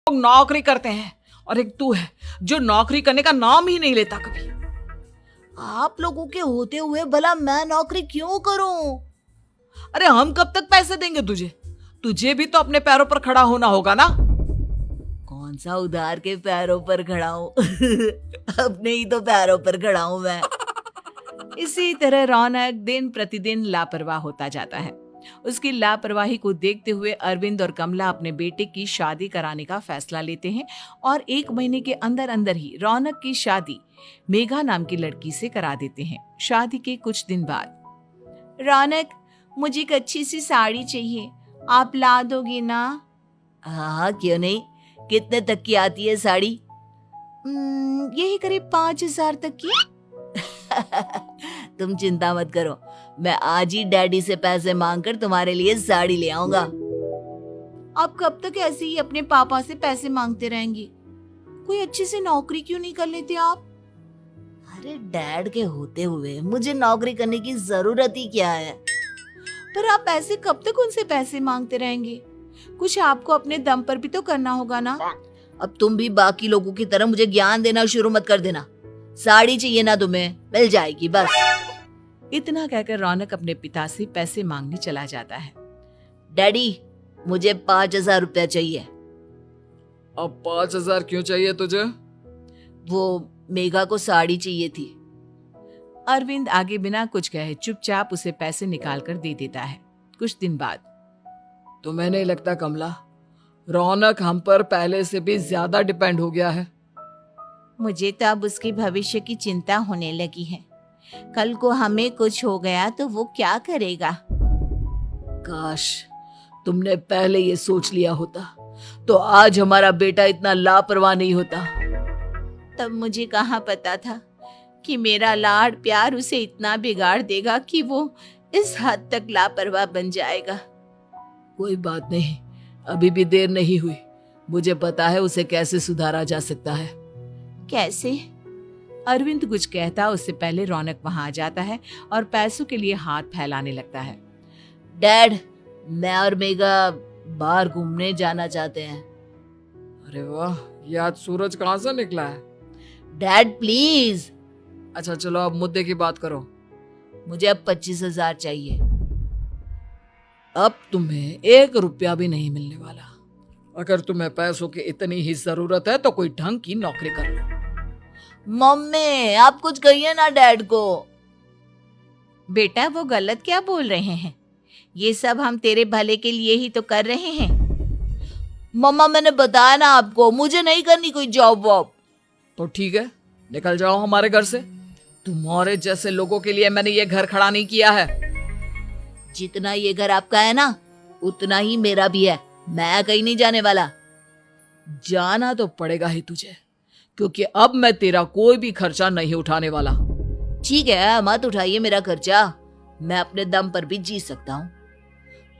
लोग नौकरी करते हैं और एक तू है जो नौकरी करने का नाम ही नहीं लेता कभी। आप लोगों के होते हुए भला मैं नौकरी क्यों करूं? अरे हम कब तक पैसे देंगे तुझे? तुझे भी तो अपने पैरों पर खड़ा होना होगा ना। कौन सा उधार के पैरों पर खड़ा हूं? अपने ही तो पैरों पर खड़ा हूं मैं। इसी तरह रौनक दिन प्रतिदिन लापरवाह होता जाता है। उसकी लापरवाही को देखते हुए अरविंद और कमला अपने बेटे की शादी कराने का फैसला लेते हैं और 1 महीने के अंदर अंदर ही रौनक की शादी मेघा नाम की लड़की से करा देते हैं। शादी के कुछ दिन बाद, रौनक, मुझे एक अच्छी सी साड़ी चाहिए, आप ला दोगे ना? हाँ, क्यों नहीं। कितने तक की आती है साड़ी? यही करीब 5,000 तक की। तुम चिंता मत करो, मैं आज ही डैडी से पैसे मांगकर तुम्हारे लिए साड़ी ले आऊंगा। आप कब तक ऐसे ही अपने पापा से पैसे मांगते रहेंगी? कोई अच्छी सी नौकरी क्यों नहीं कर लेते आप? अरे डैड के होते हुए मुझे नौकरी करने की जरूरत ही क्या है? पर आप ऐसे कब तक उनसे पैसे मांगते रहेंगे? कुछ आपको अपने दम पर भी तो करना होगा ना। अब तुम भी बाकी लोगों की तरह मुझे ज्ञान देना शुरू मत कर देना। साड़ी चाहिए ना तुम्हें, मिल जाएगी बस। इतना कहकर रौनक अपने पिता से पैसे मांगने चला जाता है। डैडी, मुझे 5,000 रुपया चाहिए। अब 5,000 क्यों चाहिए तुझे? वो मेघा को साड़ी चाहिए थी। अरविंद आगे बिना कुछ कहे चुपचाप उसे पैसे निकाल कर दे देता है। कुछ दिन बाद, तुम्हें नहीं लगता कमला, रौनक हम पर पहले से भी ज्यादा डिपेंड हो गया है? मुझे तो अब उसके भविष्य की चिंता होने लगी है। कल को हमें कुछ हो गया तो वो क्या करेगा? काश तुमने पहले ये सोच लिया होता तो आज हमारा बेटा इतना लापरवाह नहीं होता। तब मुझे कहाँ पता था कि मेरा लाड़ प्यार उसे इतना बिगाड़ देगा कि वो इस हद तक लापरवाह बन जाएगा। कोई बात नहीं, अभी भी देर नहीं हुई। मुझे पता है उसे कैसे सुधारा जा सकता है। कैसे? अरविंद कुछ कहता उससे पहले रौनक वहां आ जाता है और पैसों के लिए हाथ फैलाने लगता है। डैड, मैं और मेघा बाहर घूमने जाना चाहते हैं। अरे वाह, ये आज सूरज कहाँ से निकला है? Dad please. अच्छा चलो अब मुद्दे की बात करो। मुझे अब 25,000 चाहिए। अब तुम्हें 1 रुपया भी नहीं मिलने वाला। अगर तुम्हें पैसों की इतनी ही जरूरत है तो कोई ढंग की नौकरी कर लो। मम्मी, आप कुछ कहिए ना डैड को। बेटा, वो गलत क्या बोल रहे हैं? ये सब हम तेरे भले के लिए ही तो कर रहे हैं। मम्मा, मैंने बताया ना आपको, मुझे नहीं करनी कोई जॉब वॉब। तो ठीक है, निकल जाओ हमारे घर से। तुम्हारे जैसे लोगों के लिए मैंने ये घर खड़ा नहीं किया है। जितना ये घर आपका है ना, उतना ही मेरा भी है। मैं कहीं नहीं जाने वाला। जाना तो पड़ेगा ही तुझे, क्योंकि अब मैं तेरा कोई भी खर्चा नहीं उठाने वाला। ठीक है, मत उठाइए मेरा खर्चा, मैं अपने दम पर भी जी सकता हूँ।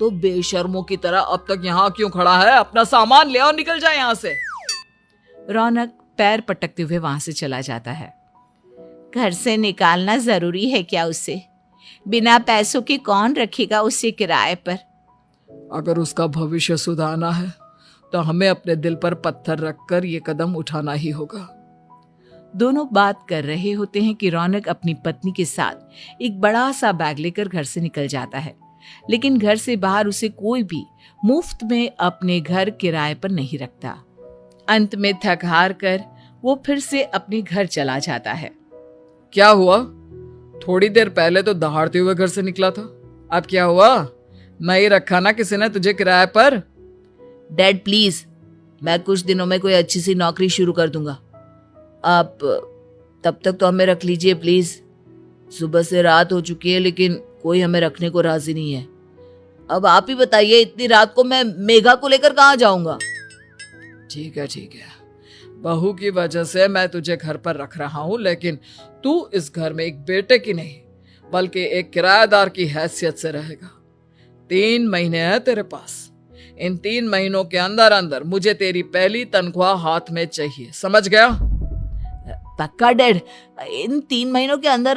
तो बेशर्मों की तरह अब तक यहाँ क्यों खड़ा है? अपना सामान ले और निकल जाए यहाँ से। रौनक पैर पटकते हुए वहां से चला जाता है। घर से निकालना जरूरी है क्या उसे? बिना पैसों के कौन रखेगा उसे किराए पर? अगर उसका भविष्य सुधारना है तो हमें अपने दिल पर पत्थर रखकर ये कदम उठाना ही होगा। दोनों बात कर रहे होते हैं कि रौनक अपनी पत्नी के साथ एक बड़ा सा बैग लेकर घर से निकल जाता है, लेकिन घर से बाहर उसे कोई भी मुफ्त में अपने घर किराए पर नहीं रखता। अंत में थक हार कर वो फिर से अपने घर चला जाता है। क्या हुआ? थोड़ी देर पहले तो दहाड़ते हुए घर से निकला था, अब क्या हुआ? नहीं रखा ना किसी ने तुझे किराए पर? डैड प्लीज, मैं कुछ दिनों में कोई अच्छी सी नौकरी शुरू कर दूंगा। आप तब तक तो हमें रख लीजिए प्लीज। सुबह से रात हो चुकी है लेकिन कोई हमें रखने को राजी नहीं है। अब आप ही बताइए, इतनी रात को मैं मेघा को लेकर कहाँ जाऊंगा? ठीक है ठीक है, बहू की वजह से मैं तुझे घर पर रख रहा हूँ, लेकिन तू इस घर में एक बेटे की नहीं बल्कि एक किराएदार की हैसियत से रहेगा। 3 महीने है तेरे पास। इन 3 महीनों के अंदर अंदर मुझे तेरी पहली तनख्वाह हाथ में चाहिए, समझ गया? पक्का डैड, इन 3 महीनों के अंदर